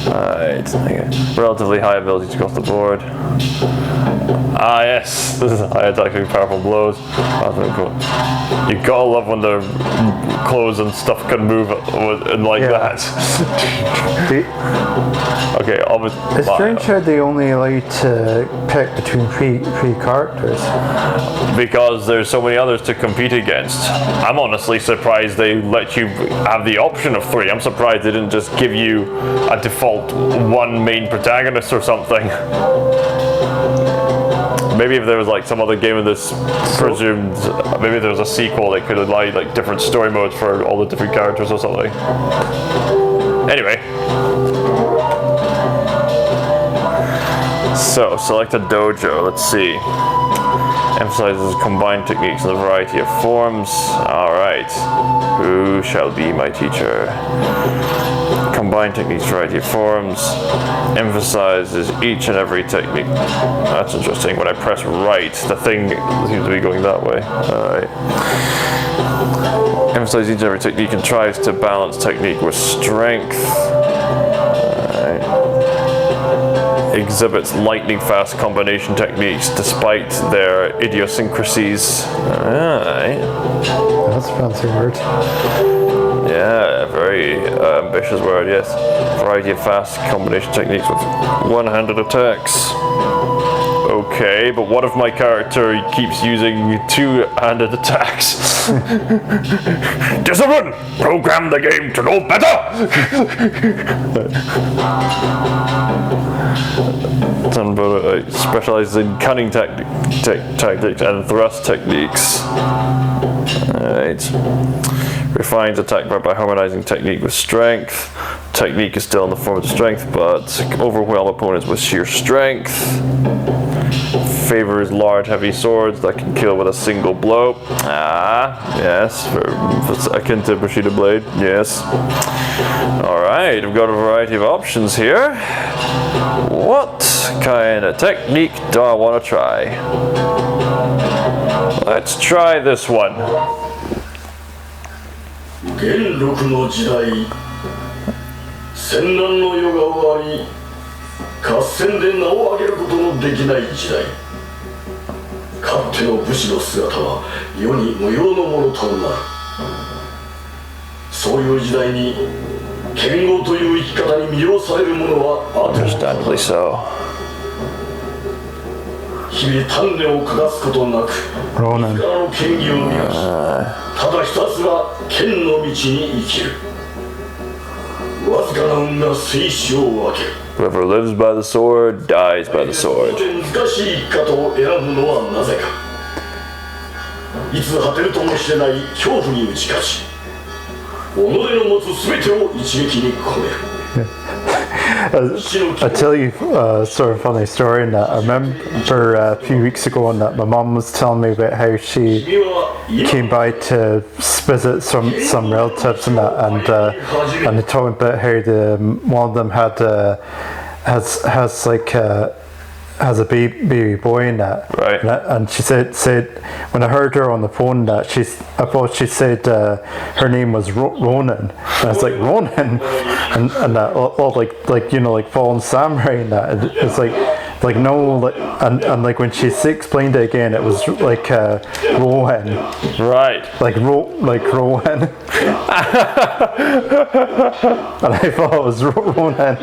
Alright, relatively high abilities across the board. Ah yes, this is high attack with powerful blows. That's really cool. You gotta love when their clothes and stuff can move like that. Okay, obviously. It's strange how they only allow you to pick between three characters. Because there's so many others to compete against. I'm honestly surprised they let you have the option of 3. I'm surprised they didn't just give you a default 1 main protagonist or something. Maybe if there was like some other game of this presumed, maybe there was a sequel that could allow you like different story modes for all the different characters or something. Anyway. So, select a dojo, let's see. Emphasizes combined techniques in a variety of forms. Alright. Who shall be my teacher? Combined techniques, variety of forms. Emphasizes each and every technique. That's interesting. When I press right, the thing seems to be going that way. Alright. Emphasizes each and every technique and tries to balance technique with strength. Exhibits lightning fast combination techniques despite their idiosyncrasies. Alright. That's a fancy word. Yeah, very ambitious word, yes. Variety of fast combination techniques with one-handed attacks. Okay, but what if my character keeps using two-handed attacks? Discipline! Program the game to know better! Specializes in cunning tactics and thrust techniques. Alright. Refines attack power by harmonizing technique with strength. Technique is still in the form of strength, but overwhelm opponents with sheer strength. Favors large, heavy swords that can kill with a single blow. Ah, yes, akin to Bushido blade. Yes. All right, we've got a variety of options here. What kind of technique do I want to try? Let's try this one. 元禄の時代、戦乱の世が終わり、合戦で名を上げることのできない時代。かつての武士の姿は世に無用のものとなる。そういう時代に剣豪という生き方に魅了される者はあと一人。日々鍛錬を欠かすことなく、自らの剣技を磨き、ただひたすら剣の道に生きる。わずかな運が生死を分ける。Whoever lives by the sword dies by the sword. 難しい生き方を選ぶのはなぜか。いつ果てるともしれない恐怖に打ち勝ち、己の持つ全てを一撃に込める。I'll tell you sort of funny story in that. I remember a few weeks ago on that my mum was telling me about how she came by to visit some relatives and that, and they told me about how one of them has a baby boy in that. Right. And she said when I heard her on the phone that I thought she said her name was Ronan. And I was like, Ronan? And that all like you know, like fallen samurai and that. It's like no, like and like when she explained it again, it was like Rowan. Right. Like Rowan. And I thought it was Ronan.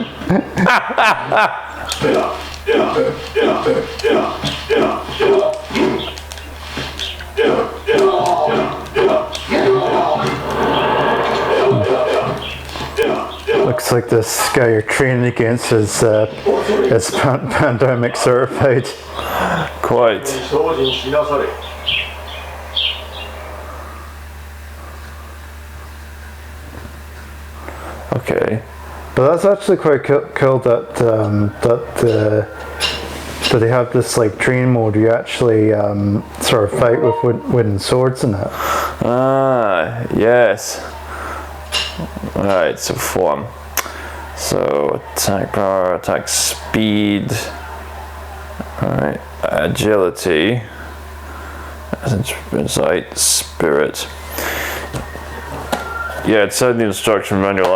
Looks like this guy you're training against is pandemic certified. Quite. Okay. But that's actually quite cool that that they have this like training mode. You actually sort of fight with wooden swords in it. Ah, yes. Alright, so form. So attack power, attack speed. Alright, agility. Insight, spirit. Yeah, it said in the instruction manual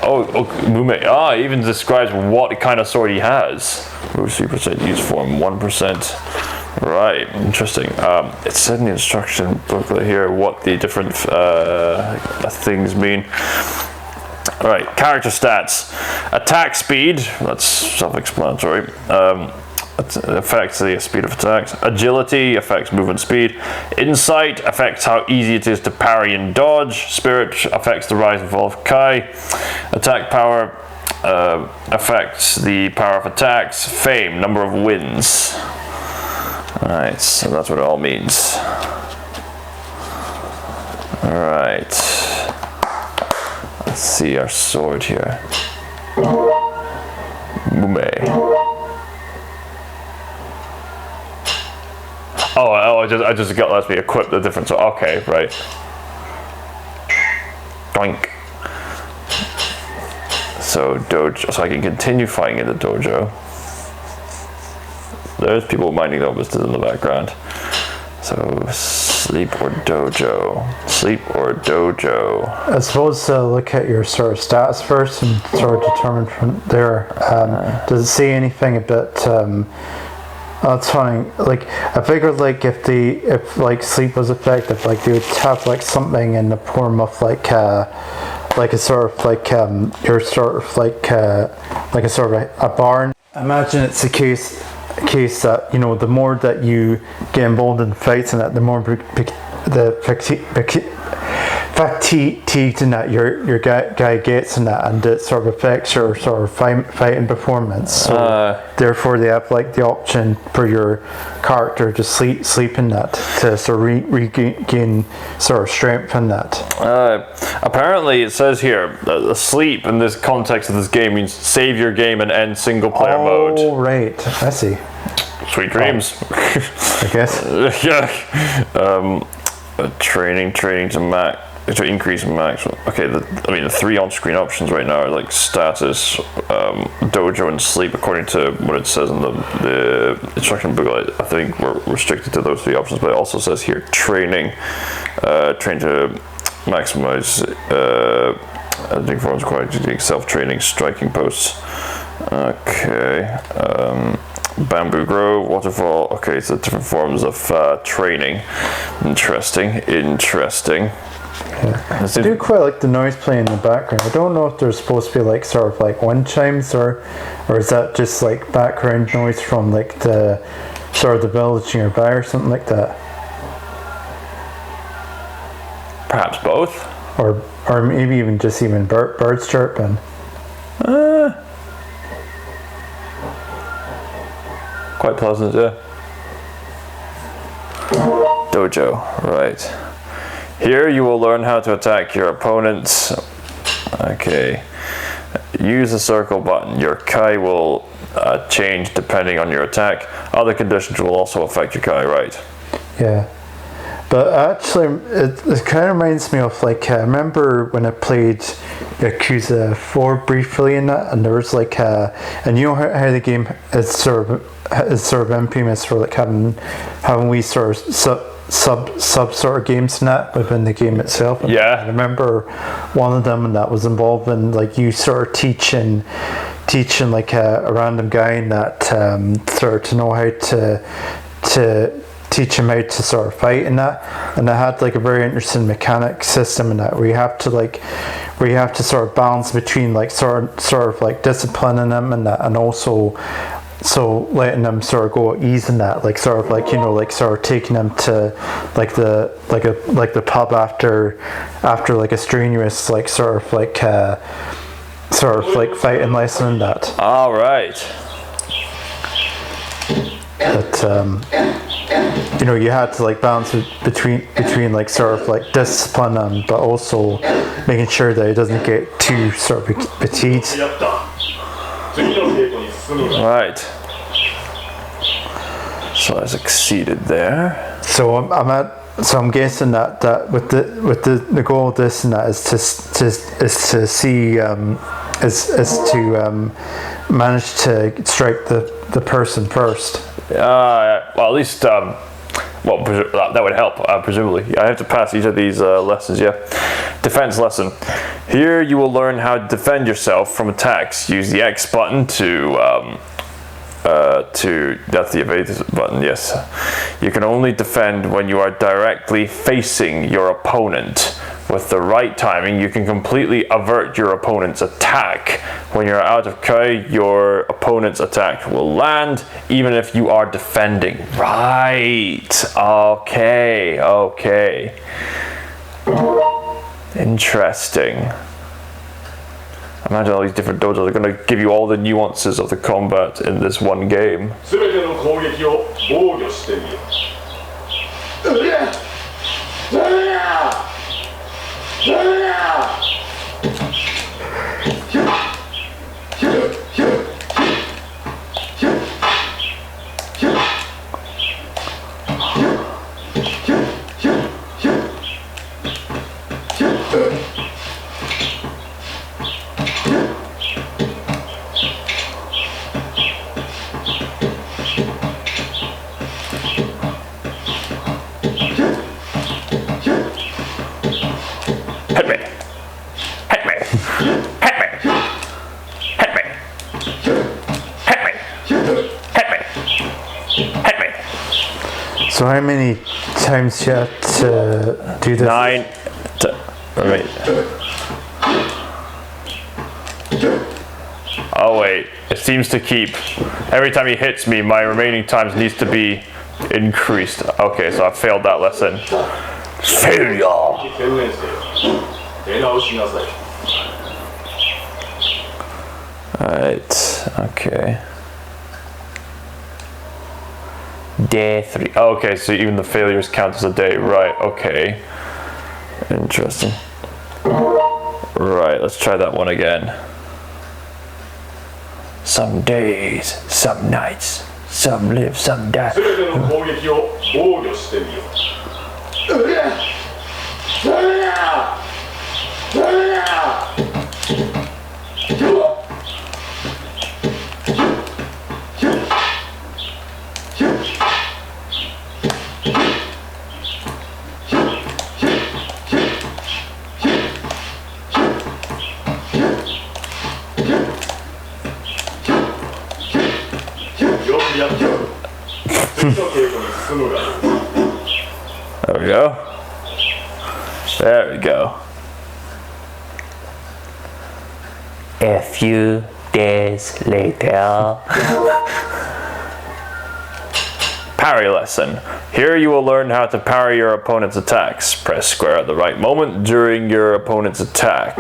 Mume. It even describes what kind of sword he has. 3% use form, 1%. Right, interesting. It said in the instruction booklet here what the different things mean. Alright, character stats. Attack speed, that's self-explanatory. It affects the speed of attacks. Agility affects movement speed. Insight affects how easy it is to parry and dodge. Spirit affects the rise and fall of Kai. Attack power affects the power of attacks. Fame, number of wins. Alright, so that's what it all means. Alright. Let's see our sword here. Mume. I just got lets me equip the different sword. Okay, right. Doink. So I can continue fighting in the dojo. There's people minding their business in the background. So sleep or dojo. Sleep or dojo. I suppose look at your sort of stats first and sort of determine from there. Does it say anything about that's fine. Like I figured like if like sleep was effective, like they would have like something in the form of like a sort of like your sort of like a sort of a barn. Imagine it's a case that, you know, the more that you get involved in fights and that, the more fatigued in that your guy gets in that, and it sort of affects your sort of fighting performance. So therefore they have like the option for your character to sleep in that to sort of regain sort of strength in that. Apparently it says here sleep in this context of this game means save your game and end single player mode. Oh right, I see. Sweet dreams. I guess. Yeah. Training to max. To increase max. Okay, the 3 on-screen options right now are like status, dojo, and sleep. According to what it says in the instruction booklet, I think we're restricted to those 3 options. But it also says here training, train to maximize. I think forms required to take self-training, striking posts. Okay. Bamboo Grove, Waterfall. Okay, so different forms of training. Interesting. Yeah. I do quite like the noise playing in the background. I don't know if there's supposed to be like sort of like wind chimes or is that just like background noise from like the sort of the village nearby or something like that. Perhaps both. Or maybe even just even birds chirping. Quite pleasant, yeah. Dojo, right. Here you will learn how to attack your opponents. Okay. Use the circle button. Your Kai will change depending on your attack. Other conditions will also affect your Kai, right? Yeah. But actually, it kind of reminds me of like, I remember when I played Yakuza 4 briefly in that, and there was like and you know how the game is sort of infamous for like having we sort of sub sort of games in that within the game itself. And yeah. I remember one of them, and that was involved in like you sort of teaching like a random guy in that sort of to know how to teach him how to sort of fight in that, and it had like a very interesting mechanic system in that where you have to sort of balance between like sort of like disciplining them and that, and also so letting them sort of go ease in that, like sort of like, you know, like sort of taking them to like the pub after like a strenuous like sort of like fighting lesson in that. All right. But you know, you had to like balance between like sort of like discipline and but also making sure that it doesn't get too sort of fatigued. Right. So I succeeded there. So I'm guessing that with the goal of this and that is to manage to strike the person first. Well, at least Well, that would help, presumably. I have to pass each of these lessons, yeah. Defense lesson. Here you will learn how to defend yourself from attacks. Use the X button that's the evade button, yes. You can only defend when you are directly facing your opponent. With the right timing, you can completely avert your opponent's attack. When you're out of Kai, your opponent's attack will land, even if you are defending. Right. Okay. Interesting. Imagine all these different dojos are going to give you all the nuances of the combat in this one game. So how many times you have to do this? 9. Wait. Oh wait, it seems to keep. Every time he hits me, my remaining times needs to be increased. Okay, so I failed that lesson. Failure! Alright, okay. Day 3. Oh, okay, so even the failures count as a day. Right, okay. Interesting. Right, let's try that one again. Some days, some nights, some live, some die. There we go. There we go. A few days later. Parry lesson. Here you will learn how to parry your opponent's attacks. Press square at the right moment during your opponent's attack.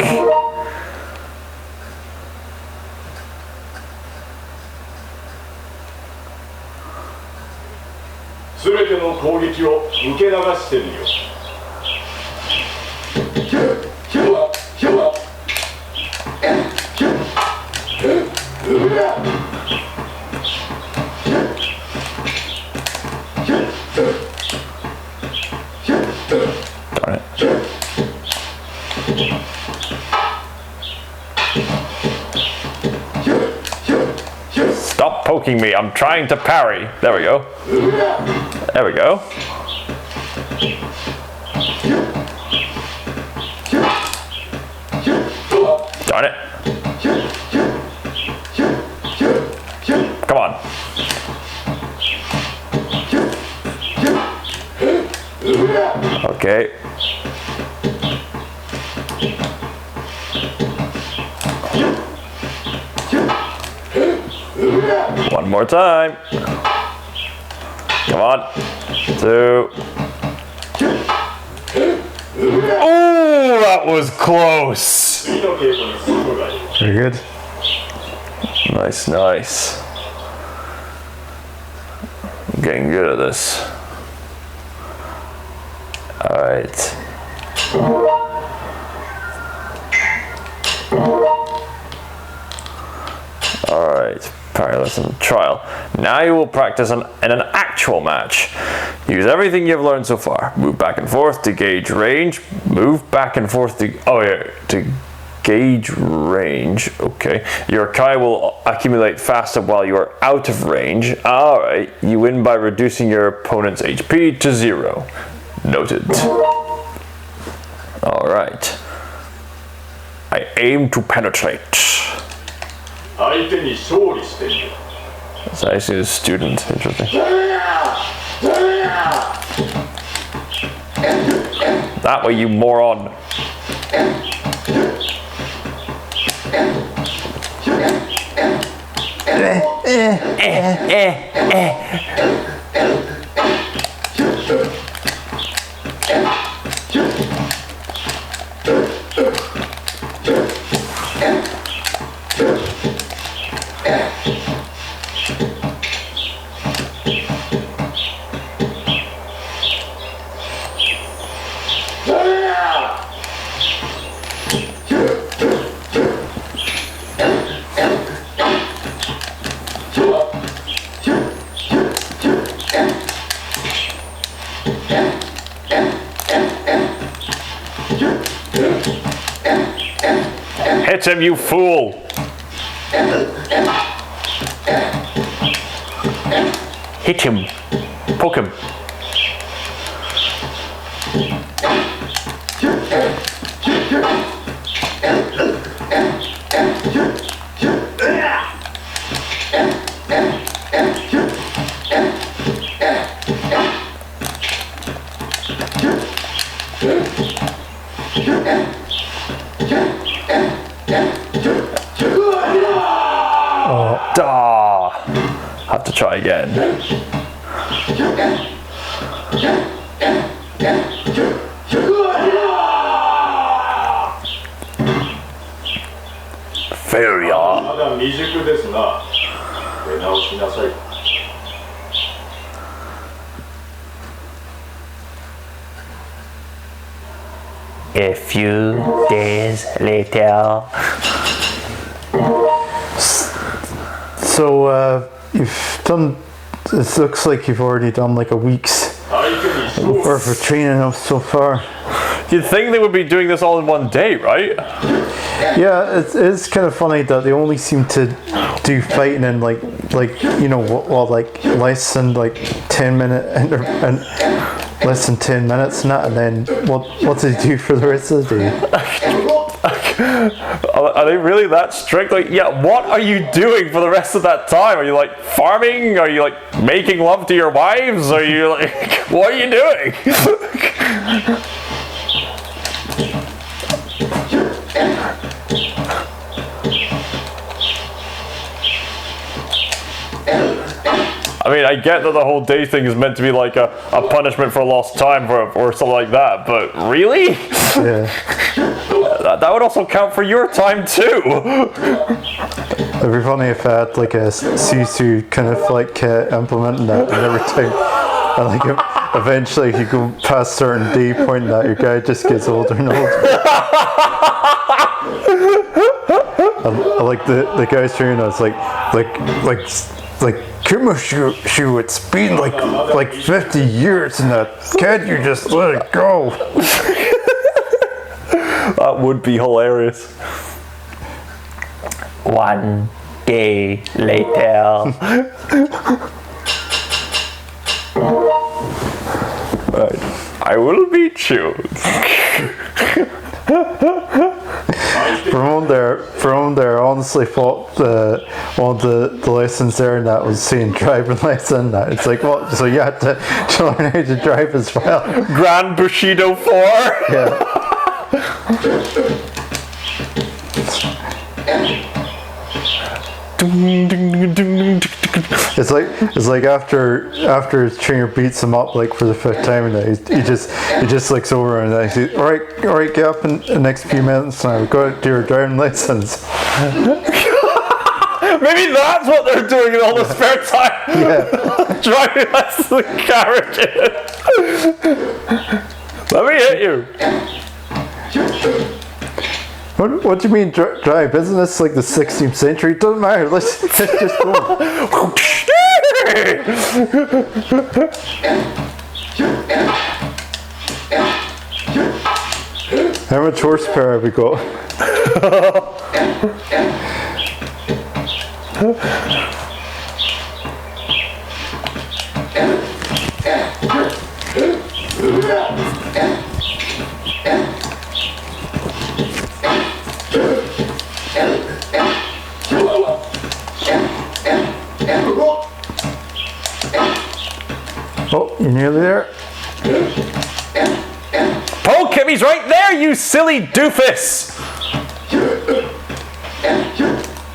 Darn it. Stop poking me, I'm trying to parry. There we go. There we go. Darn it. Come on. Okay. One more time. Come on. 2. Oh, that was close. Very good. Nice, nice. I'm getting good at this. Alright. Alright, parry lesson trial. Now you will practice in an actual match. Use everything you've learned so far. Move back and forth to gauge range. Move back and forth to Gauge range. Okay. Your Kai will accumulate faster while you are out of range. Alright. You win by reducing your opponent's HP to 0. Noted. Alright. I aim to penetrate. That's actually a student. Interesting. That way, you moron. Hit him, you fool! Hit him. Poke him. Have to try again. Failure. A few days later. So, you've done, it looks like you've already done like a week's worth of training so far. You'd think they would be doing this all in one day, right? Yeah, it's kind of funny that they only seem to do fighting in like you know like less than like 10 minute and less than 10 minutes and that, and then what do they do for the rest of the day? Are they really that strict? Like, yeah, what are you doing for the rest of that time? Are you like farming? Are you like making love to your wives? Are you like, what are you doing? I mean, I get that the whole day thing is meant to be like a punishment for lost time or something like that, but really? Yeah. That would also count for your time too. It'd be funny if I had like a Sisu kind of like implementing that, and every time, and like eventually if you go past a certain day point, that your guy just gets older and older. I like the guy's training us like Kumushu, it's been like 50 years and that, can't you just let it go? That would be hilarious. One day later. Right. I will beat you. From there, I honestly thought one of the lessons there and that was saying driving lesson. That it's like, what? So you had to learn how to drive as well. Grand Bushido 4. Yeah. It's like after his trainer beats him up like for the 5th time, and he just looks over and he's like, all right, get up in the next few minutes now. Go to your driving lessons. Maybe that's what they're doing in all the spare time. Yeah. Driving lessons in carriages. Let me hit you. What do you mean drive? Isn't this like the 16th century? It doesn't matter. Let's just go. How much horsepower have we got? Oh, you're nearly there. Poke him, he's right there, you silly doofus!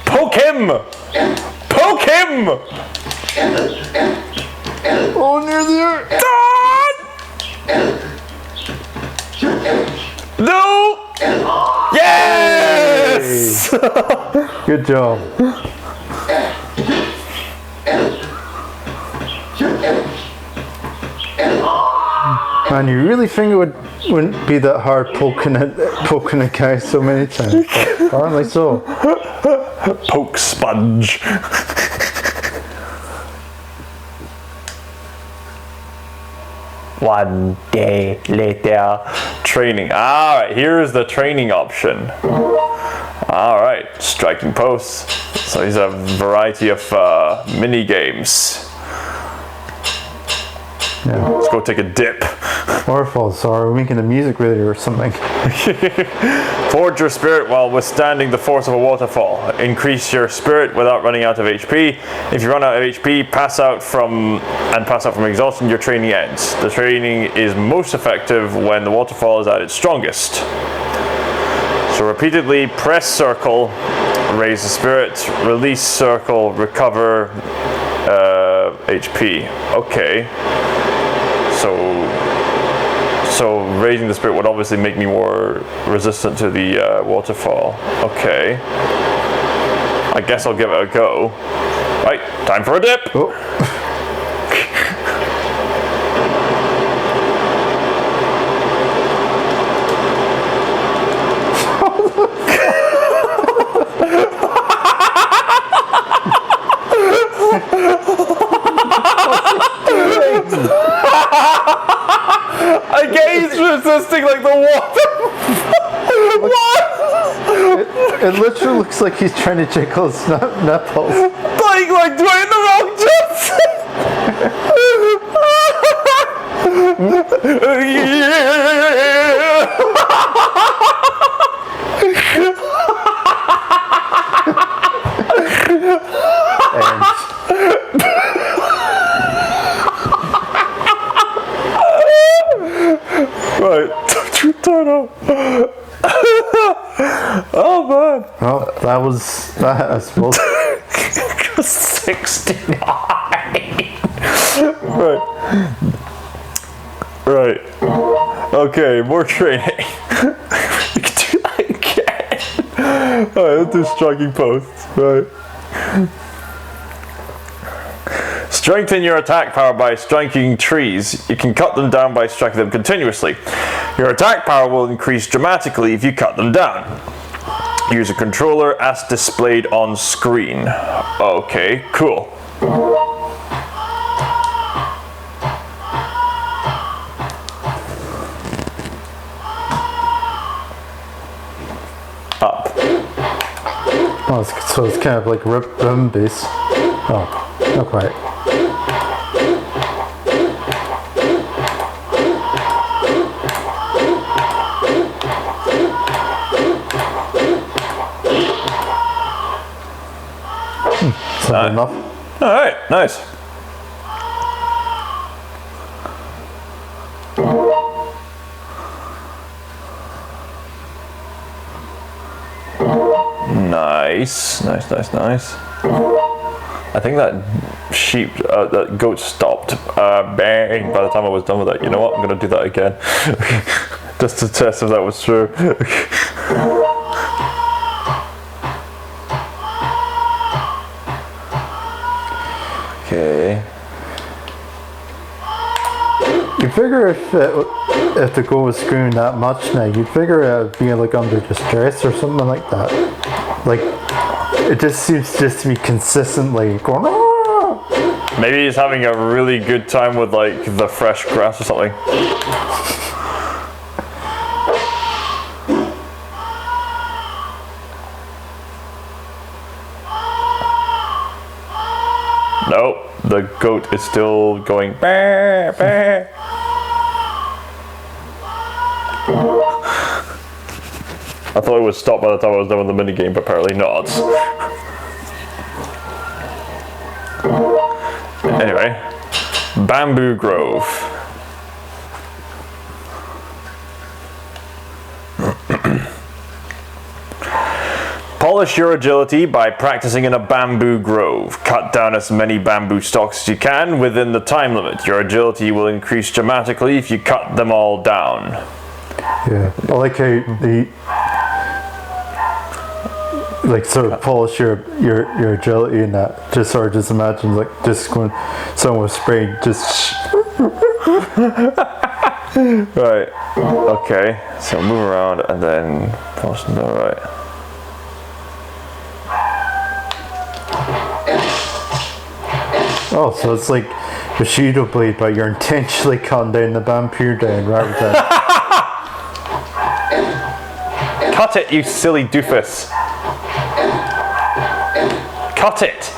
Poke him! Poke him! Oh, nearly there. No! Yes! Good job. Man, you really think it wouldn't be that hard poking a guy so many times? But apparently so. Poke sponge. One day later. Training. Alright, here's the training option. Alright, striking posts. So these are a variety of mini games. Yeah. Let's go take a dip. Waterfalls, sorry, we're making a music video or something. Forge your spirit while withstanding the force of a waterfall. Increase your spirit without running out of HP. If you run out of HP, pass out from exhaustion, your training ends. The training is most effective when the waterfall is at its strongest. So repeatedly press circle, raise the spirit, release circle, recover HP. Okay. So raising the spirit would obviously make me more resistant to the waterfall. Okay. I guess I'll give it a go. Right, time for a dip. Oh. Again, he's resisting like the water. What? It literally looks like he's trying to jiggle his nipples. Like doing the wrong jumps. Right, turn up. Oh man. Well, that was that, I suppose. 69. Right. Okay, more training. We can do that again. Alright, let's do striking posts. Right. Strengthen your attack power by striking trees. You can cut them down by striking them continuously. Your attack power will increase dramatically if you cut them down. Use a controller as displayed on screen. Okay, cool. Up. Oh, so it's kind of like rim base. Oh, not quite. Simple enough. Alright, nice. Nice. I think that that goat stopped bang by the time I was done with that. You know what? I'm gonna do that again. Just to test if that was true. Okay. You figure if the goal was screwing that much now, you'd figure it would be like under distress or something like that. Like, it just seems just to be consistently going. Aah! Maybe he's having a really good time with like the fresh grass or something. No, the goat is still going. Bah, bah. I thought it would stop by the time I was done with the minigame, but apparently not. Anyway, Bamboo Grove. Polish your agility by practicing in a bamboo grove. Cut down as many bamboo stalks as you can within the time limit. Your agility will increase dramatically if you cut them all down. Yeah, I like how the sort of polish your agility in that. Just sort of just imagine like just going someone with spray just. Right. Okay. So move around and then polish them down. Right. Oh, so it's like Bushido blade, but you're intentionally cutting down the bamboo down rather than. Cut it, you silly doofus. Cut it.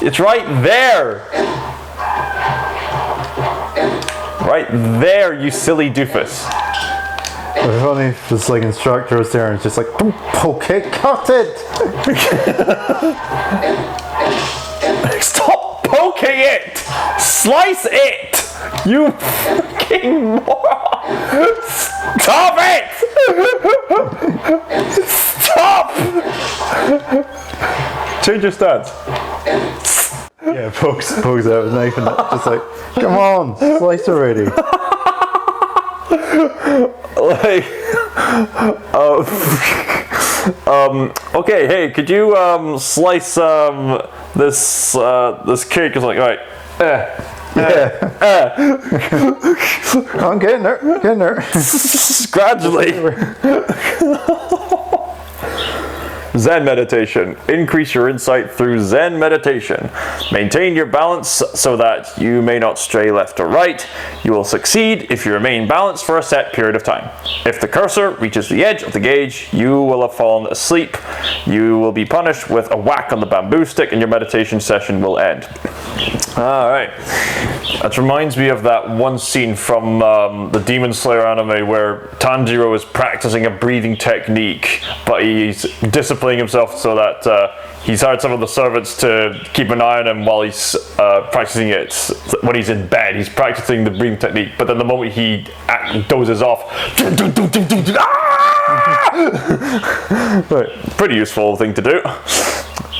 It's right there. Right there, you silly doofus. If only if this like instructor was there and it's just like, don't poke it, cut it. Stop poking it! Slice it! You fucking moron! Stop it! Stop! Change your stance. Yeah, pokes out with a knife and just like, come on, slice already. Like, okay, hey, could you slice this cake? It's like, right, I'm getting there, gradually. Zen meditation. Increase your insight through Zen meditation. Maintain your balance so that you may not stray left or right. You will succeed if you remain balanced for a set period of time. If the cursor reaches the edge of the gauge, you will have fallen asleep. You will be punished with a whack on the bamboo stick and your meditation session will end. Alright. That reminds me of that one scene from the Demon Slayer anime where Tanjiro is practicing a breathing technique, but he's disciplining himself so that he's hired some of the servants to keep an eye on him while he's practicing it. When he's in bed, he's practicing the breathing technique, but then the moment he dozes off, right, pretty useful thing to do.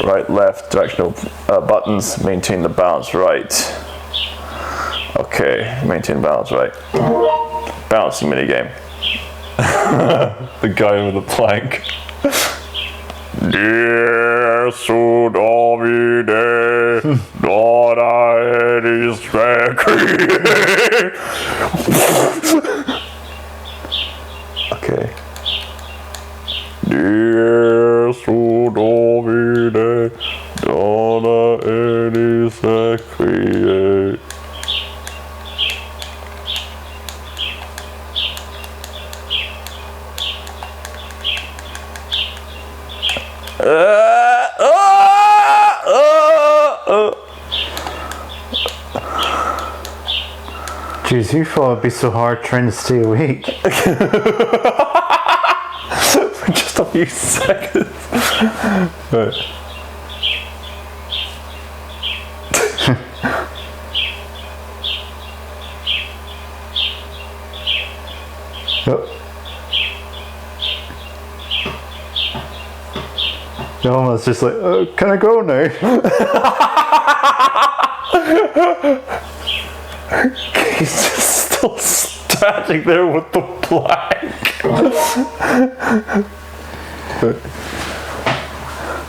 Right, left, directional buttons, maintain the balance, right. Okay, maintain balance, right. Balancing minigame. The guy with the plank. Desu Domine, dona eris requiem. Okay. Desu Domine, dona eris requiem. Jeez, you thought it'd be so hard trying to stay awake. For just a few seconds. Right. The almost just like, oh, can I go now? He's just still standing there with the plank.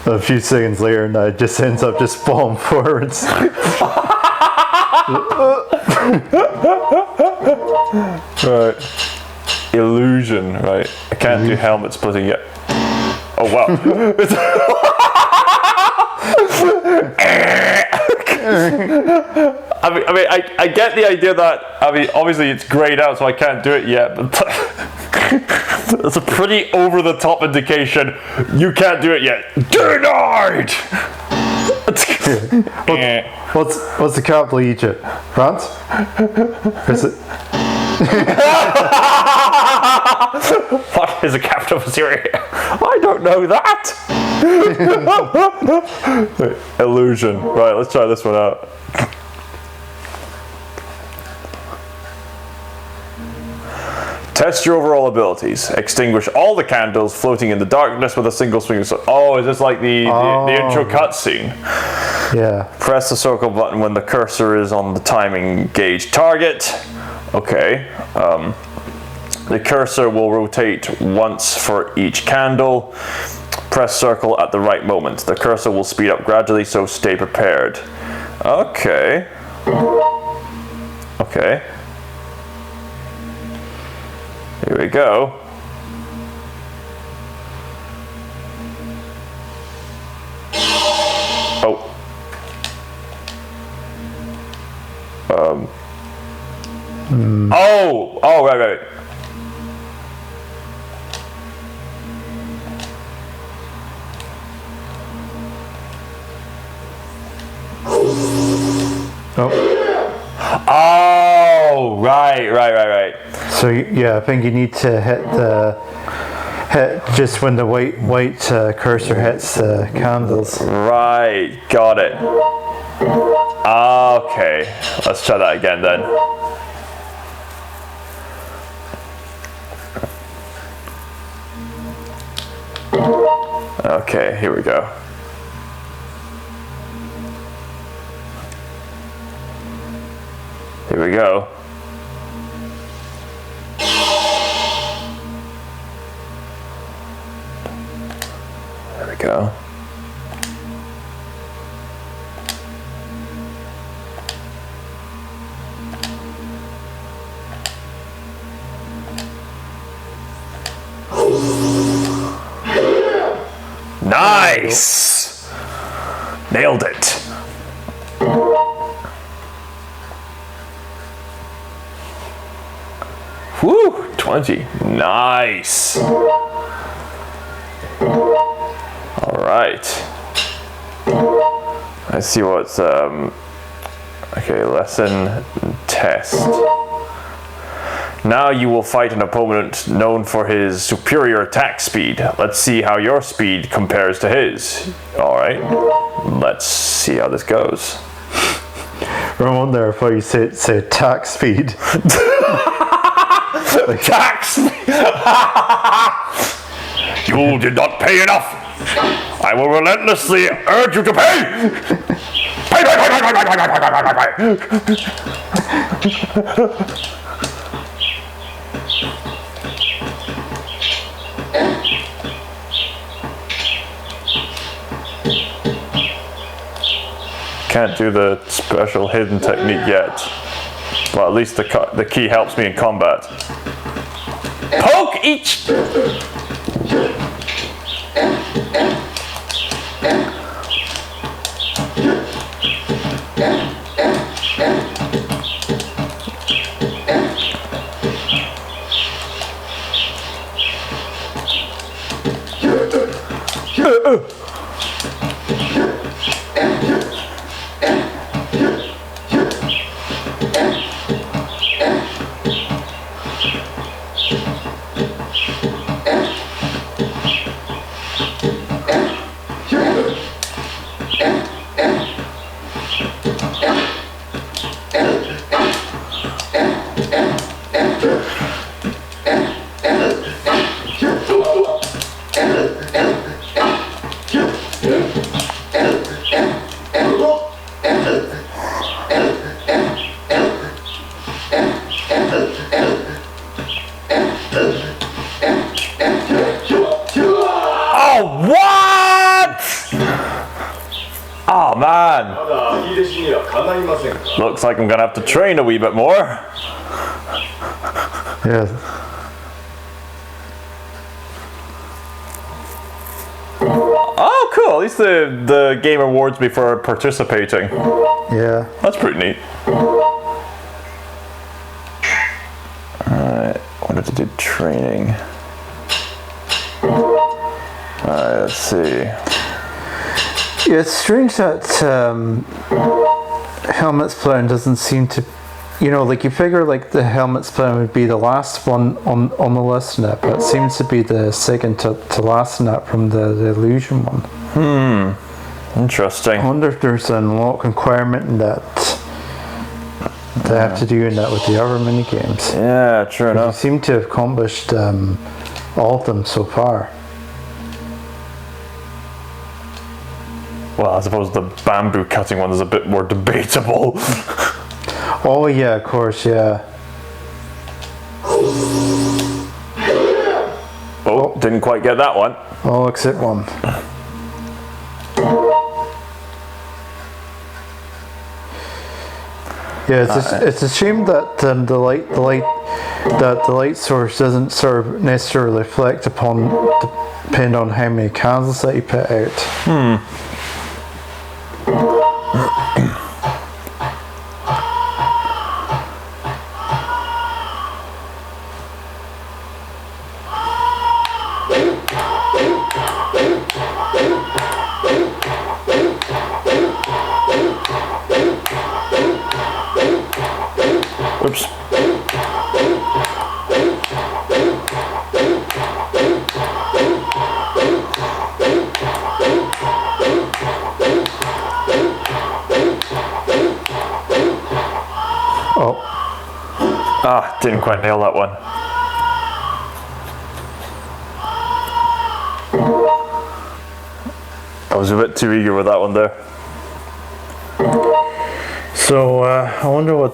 A few seconds later, and it just ends up just falling forwards. Right. Illusion, right. I can't do helmet splitting yet. Oh wow. I get the idea that, obviously it's grayed out so I can't do it yet, but that's a pretty over the top indication. You can't do it yet. Denied! What's the capital of Egypt? France? Is it? What is the capital of Syria? I don't know that. Illusion. Right, let's try this one out. Test your overall abilities. Extinguish all the candles floating in the darkness with a single swing. Oh, is this like the intro cutscene? Yeah. Press the circle button when the cursor is on the timing gauge target. Okay. The cursor will rotate once for each candle. Press circle at the right moment. The cursor will speed up gradually, so stay prepared. Okay. Okay. Here we go. Oh. Oh, right. Oh, right. So yeah, I think you need to hit just when the white cursor hits the candles. Right, got it. Okay, let's try that again then. Okay, here we go. Here we go. There we go. Nice! Nailed it. Woo! 20. Nice. Alright. Let's see what's okay, lesson test. Now you will fight an opponent known for his superior attack speed. Let's see how your speed compares to his. Alright. Let's see how this goes. Ramon there, I thought you said attack speed. Attack speed! You did not pay enough! I will relentlessly urge you to pay! Pay! Can't do the special hidden technique yet. Well, at least the key helps me in combat. Poke each! Oh man! Looks like I'm gonna have to train a wee bit more. Yeah. Oh cool, at least the game rewards me for participating. Yeah. That's pretty neat. Alright, wanted to do training. Alright, let's see. Yeah, it's strange that helmet splitting doesn't seem to, like you figure like the helmet splitting would be the last one on the list in it, but it seems to be the second to last in it from the illusion one. Interesting. I wonder if there's an unlock requirement in that they have to do in that with the other mini games. Yeah, true You enough. seem to have accomplished all of them so far. Well, I suppose the bamboo cutting one is a bit more debatable. Oh yeah, of course, yeah. Oh, didn't quite get that one. Oh, except one. Yeah, it's a shame that the light source doesn't sort of necessarily reflect upon depend on how many candles that you put out. Oops. Oh, Ah, didn't quite nail that one. I was a bit too eager with that one there. so I wonder what.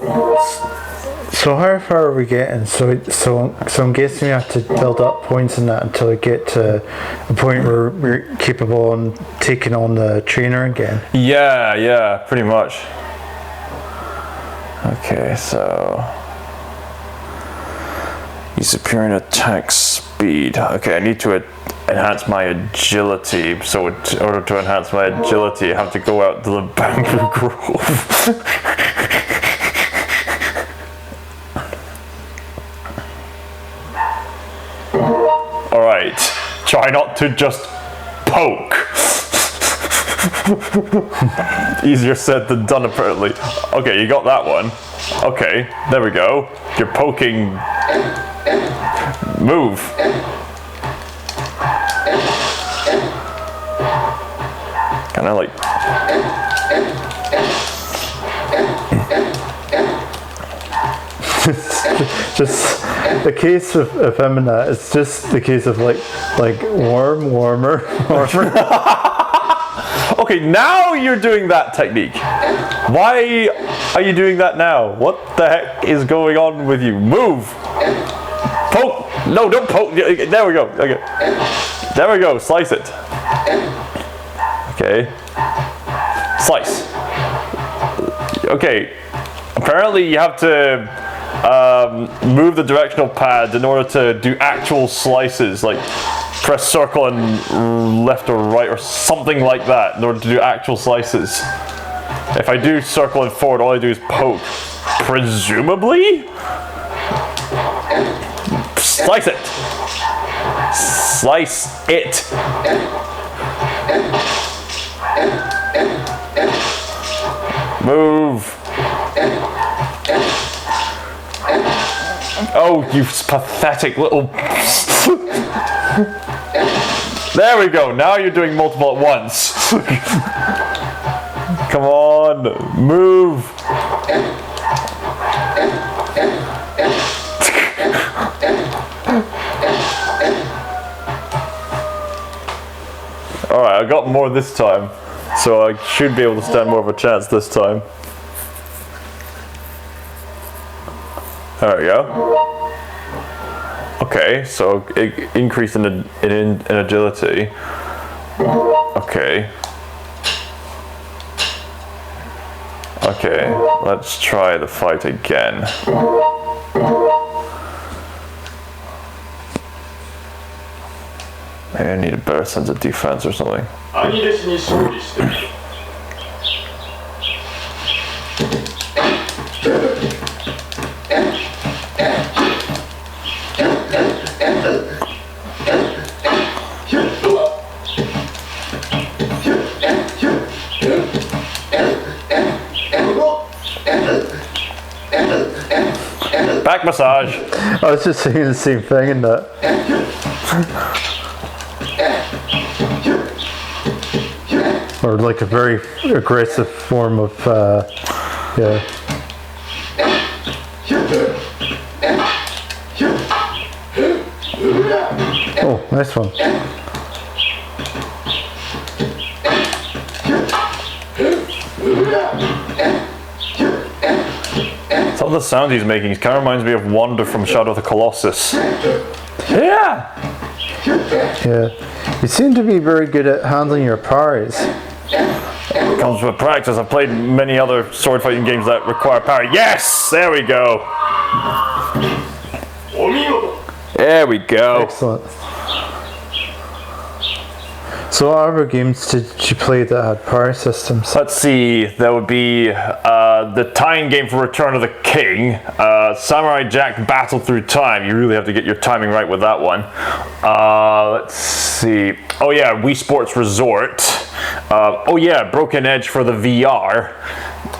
So how far are we getting? So I'm guessing we have to build up points in that until we get to a point where we're capable on taking on the trainer again. Yeah, pretty much. Okay, so use superior attack speed. Okay, I need to enhance my agility. So in order to enhance my agility, I have to go out to the bamboo grove. Alright, try not to just poke. Easier said than done, apparently. Okay, you got that one. Okay, there we go. You're poking. Move. Kind of like. Just the case of him and that. It's just the case of like warmer. Okay, now you're doing that technique. Why are you doing that now? What the heck is going on with you? Move. Poke. No, don't poke. There we go. Okay. There we go. Slice it. Okay. Slice. Okay. Apparently you have to move the directional pad in order to do actual slices, like press circle and left or right or something like that in order to do actual slices. If I do circle and forward, all I do is poke. Presumably? Slice it. Slice it. Move. Oh, you pathetic little... There we go, now you're doing multiple at once. Come on, move. Alright, I got more this time, so I should be able to stand more of a chance this time. There we go. Okay, so increase in agility. Okay. Okay, let's try the fight again. Maybe I need a better sense of defense or something. 兄弟子に勝利してみろ back massage. I was just saying the same thing in that. Or like a very aggressive form of, yeah. Oh, nice one. Some of the sound he's making kind of reminds me of Wanda from Shadow of the Colossus. Yeah! Yeah. You seem to be very good at handling your parries. Comes with practice. I've played many other sword fighting games that require parry. Yes! There we go. There we go. Excellent. So what other games did you play that had parry systems? Let's see. There would be the tie-in game for Return of the King. Samurai Jack Battle Through Time. You really have to get your timing right with that one. Let's see. Oh yeah, Wii Sports Resort. Oh yeah, Broken Edge for the VR.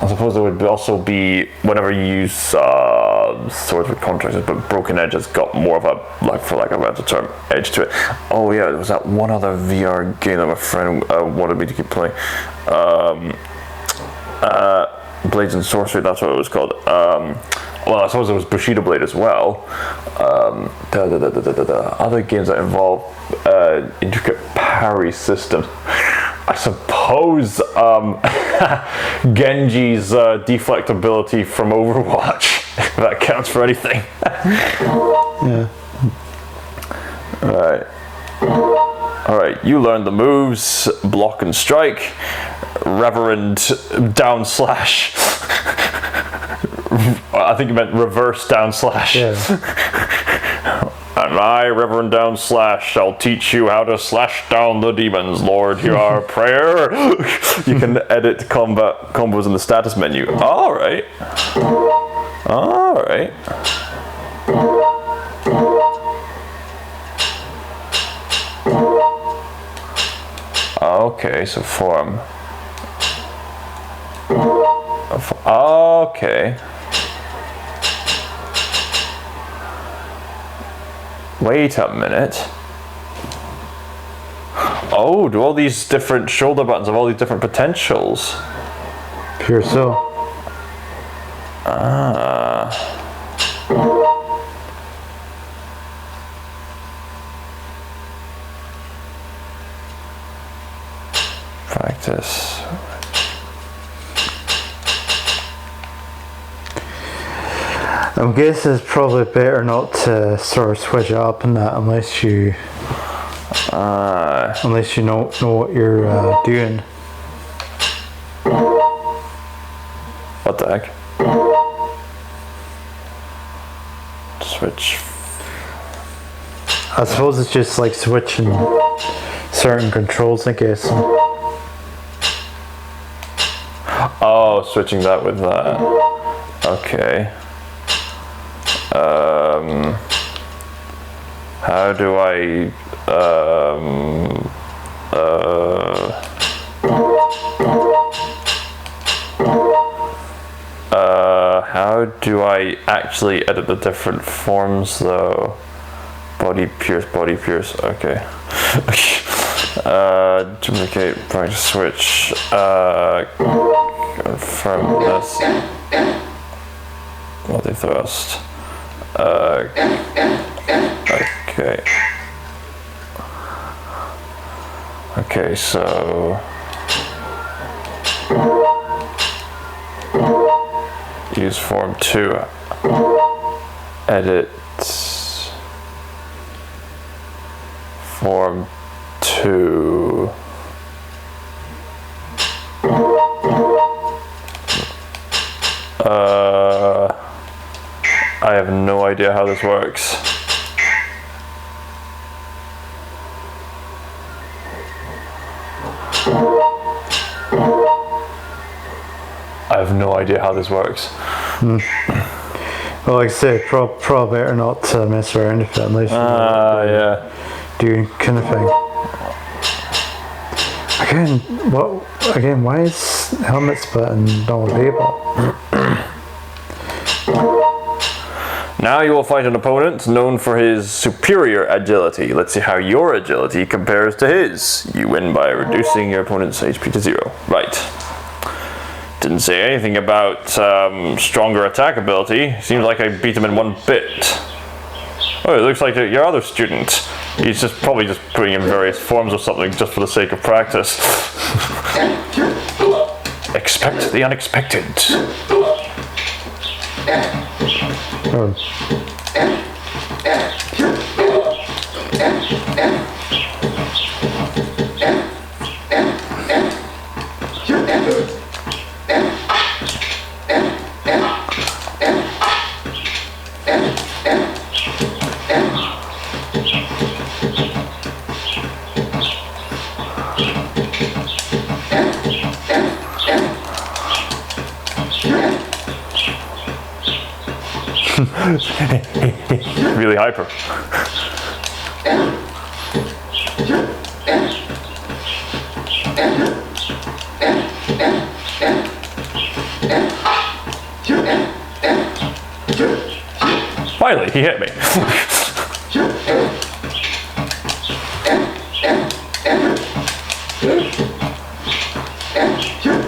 I suppose there would also be whenever you use swords with contractors, but Broken Edge has got more of a, like for lack of a better term, edge to it. Oh yeah, there was that one other VR game that my friend wanted me to keep playing. Blades and Sorcery, that's what it was called. Well, I suppose there was Bushido Blade as well. Other games that involve intricate parry systems. I suppose Genji's deflectability from Overwatch, if that counts for anything. Yeah. Alright, you learned the moves, block and strike, reverend down slash. I think you meant reverse down slash. Yeah. And I, Reverend Down Slash, shall teach you how to slash down the demons. Lord, hear our prayer. You can edit combos in the status menu. Alright. Alright. Okay, so form. Okay. Wait a minute. Oh, do all these different shoulder buttons have all these different potentials? Pure so. Practice. I guess it's probably better not to sort of switch it up in that unless you know what you're doing. What the heck? Switch. I suppose it's just like switching certain controls, I guess. Oh, switching that with that. Okay. How do I how do I actually edit the different forms though? Body pierce, okay. Duplicate, practice switch, confirm this. Body thrust. Okay. Okay, so use form 2. Edit form 2. I have no idea how this works. I have no idea how this works. Well, like I say, probably better not to mess around with it unless you Yeah. do kind of thing. Again, why is helmet split and not available? Now you will fight an opponent known for his superior agility. Let's see how your agility compares to his. You win by reducing your opponent's HP to 0. Right. Didn't say anything about stronger attack ability. Seems like I beat him in 1 bit. Oh, it looks like your other student. He's just probably just putting in various forms or something just for the sake of practice. Expect the unexpected. Oh. Really hyper. Finally, he hit me.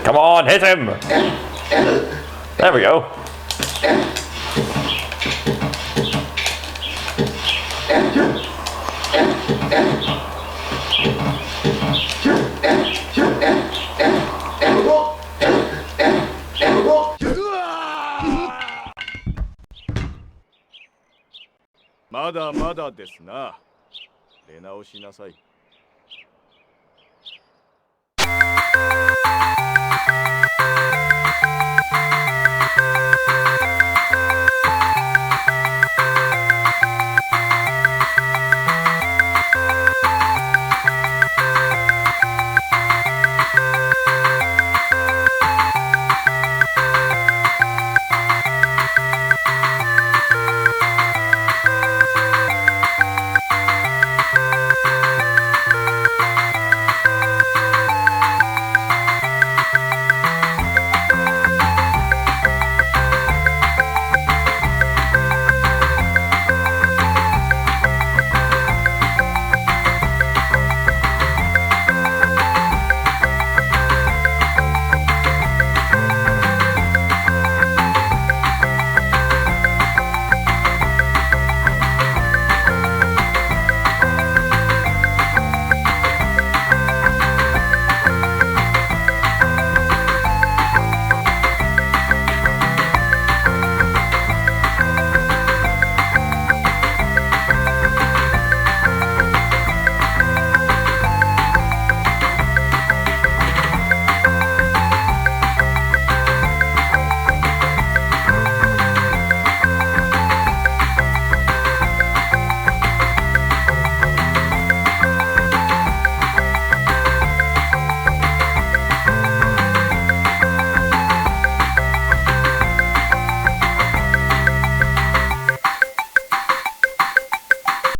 Come on, hit him! There we go.まだまだですな。出直しなさい。